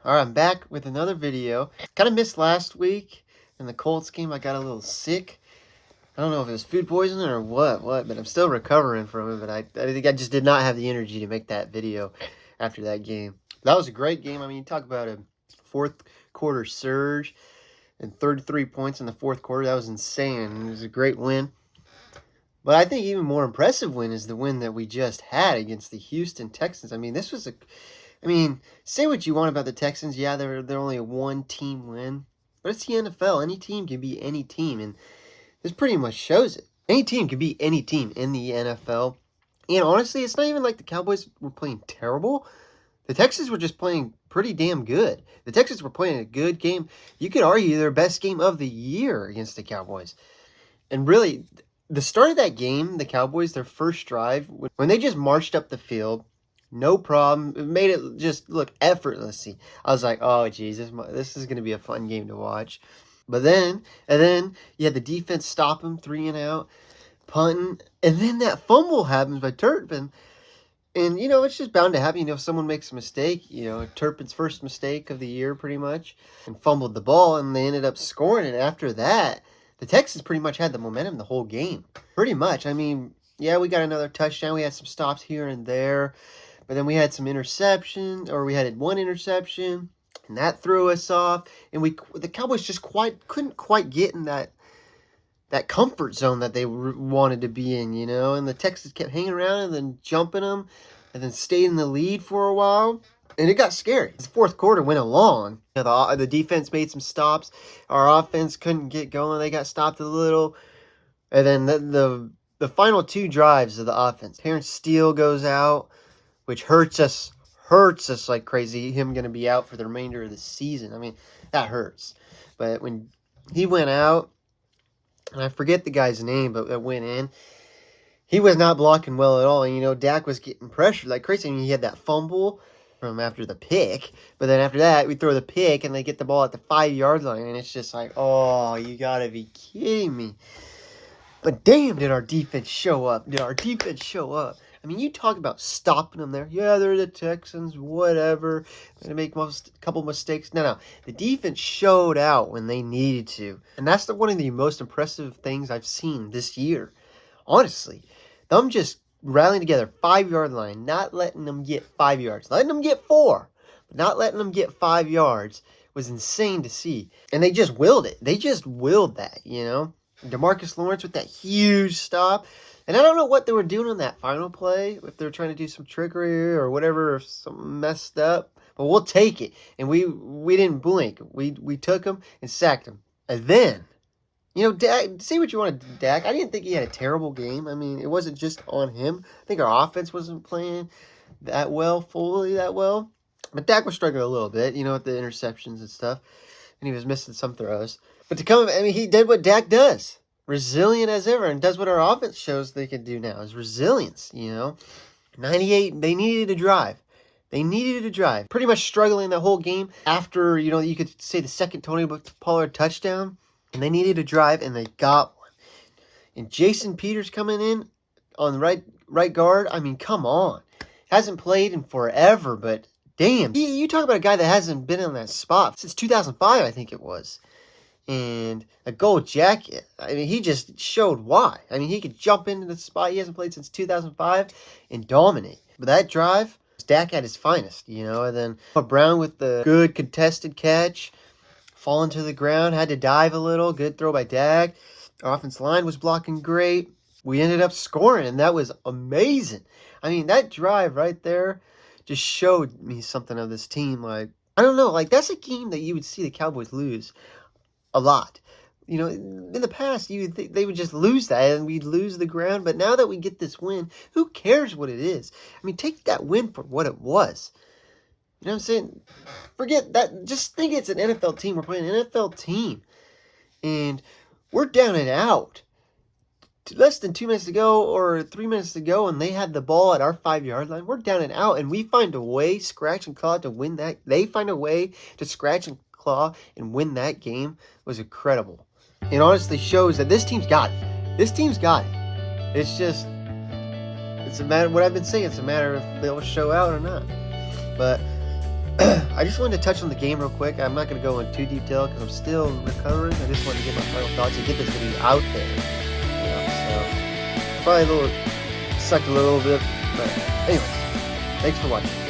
Alright, I'm back with another video. Kind of missed last week in the Colts game. I got a little sick. I don't know if it was food poisoning or what, but I'm still recovering from it. But I think I just did not have the energy to make that video after that game. That was a great game. I mean, you talk about a fourth quarter surge and 33 points in the fourth quarter. That was insane. It was a great win. But I think even more impressive win is the win that we just had against the Houston Texans. I mean, say what you want about the Texans. Yeah, they're only a one-team win. But it's the NFL. Any team can be any team. And this pretty much shows it. Any team can be any team in the NFL. And honestly, it's not even like the Cowboys were playing terrible. The Texans were just playing pretty damn good. The Texans were playing a good game. You could argue their best game of the year against the Cowboys. And really, the start of that game, the Cowboys, their first drive, when they just marched up the field, no problem. It made it just look effortlessly. I was like, oh, geez, this is going to be a fun game to watch. But then you had the defense stop him, 3 and out, punting. And then that fumble happens by Turpin. And, it's just bound to happen. If someone makes a mistake, Turpin's first mistake of the year pretty much, and fumbled the ball, and they ended up scoring. And after that, the Texans pretty much had the momentum the whole game. Pretty much. I mean, yeah, we got another touchdown. We had some stops here and there. But then we had some interceptions, or we had one interception, and that threw us off. And the Cowboys just couldn't quite get in that comfort zone that they wanted to be in, And the Texans kept hanging around and then jumping them, and then stayed in the lead for a while. And it got scary. The fourth quarter went along. The defense made some stops. Our offense couldn't get going. They got stopped a little. And then the final 2 drives of the offense, Terrence Steele goes out, which hurts us like crazy. Him going to be out for the remainder of the season. I mean, that hurts. But when he went out, and I forget the guy's name, but that went in, he was not blocking well at all. And, Dak was getting pressured like crazy. I mean, he had that fumble from after the pick. But then after that, we throw the pick, and they get the ball at the 5-yard line. And it's just like, oh, you got to be kidding me. But damn, did our defense show up. I mean, you talk about stopping them there. Yeah, they're the Texans, whatever. They're going to make a couple mistakes. No. The defense showed out when they needed to. And that's one of the most impressive things I've seen this year. Honestly, them just rallying together, 5-yard line, not letting them get 5 yards. Letting them get 4, but not letting them get 5 yards was insane to see. And they just willed it. They just willed that, DeMarcus Lawrence with that huge stop. And I don't know what they were doing on that final play, if they were trying to do some trickery or whatever, or something messed up. But we'll take it. And we didn't blink. We took him and sacked him. And then, Dak, say what you want to Dak. I didn't think he had a terrible game. I mean, it wasn't just on him. I think our offense wasn't playing fully that well. But Dak was struggling a little bit, with the interceptions and stuff. And he was missing some throws. But he did what Dak does. Resilient as ever, and does what our offense shows they can do now, is resilience, 98, they needed to drive. Pretty much struggling the whole game after, you could say the second Tony Pollard touchdown, and they needed to drive, and they got one. And Jason Peters coming in on the right guard, I mean, come on. Hasn't played in forever, but damn. You talk about a guy that hasn't been in that spot since 2005, I think it was. And a gold jacket. I mean, he just showed why. I mean, he could jump into the spot he hasn't played since 2005 and dominate. But that drive, Dak at his finest, And then Brown with the good contested catch, falling to the ground, had to dive a little. Good throw by Dak. Our offensive line was blocking great. We ended up scoring, and that was amazing. I mean, that drive right there just showed me something of this team. Like, I don't know, that's a game that you would see the Cowboys lose a lot. In the past, you would think they would just lose that and we'd lose the ground. But now that we get this win, who cares what it is? I mean, take that win for what it was. You know what I'm saying? Forget that. Just think it's an NFL team. We're playing an NFL team. And we're down and out. Less than 2 minutes to go or 3 minutes to go, and they had the ball at our 5-yard line. We're down and out, and we find a way, scratch and claw, to win that. They find a way to scratch and claw and win that game. Was incredible. It honestly shows that this team's got it. It's a matter, what I've been saying, it's a matter if they'll show out or not. But I just wanted to touch on the game real quick. I'm not going to go in too detail because I'm still recovering. I just wanted to get my final thoughts and get this video out there. So probably sucked a little bit, but anyways, thanks for watching.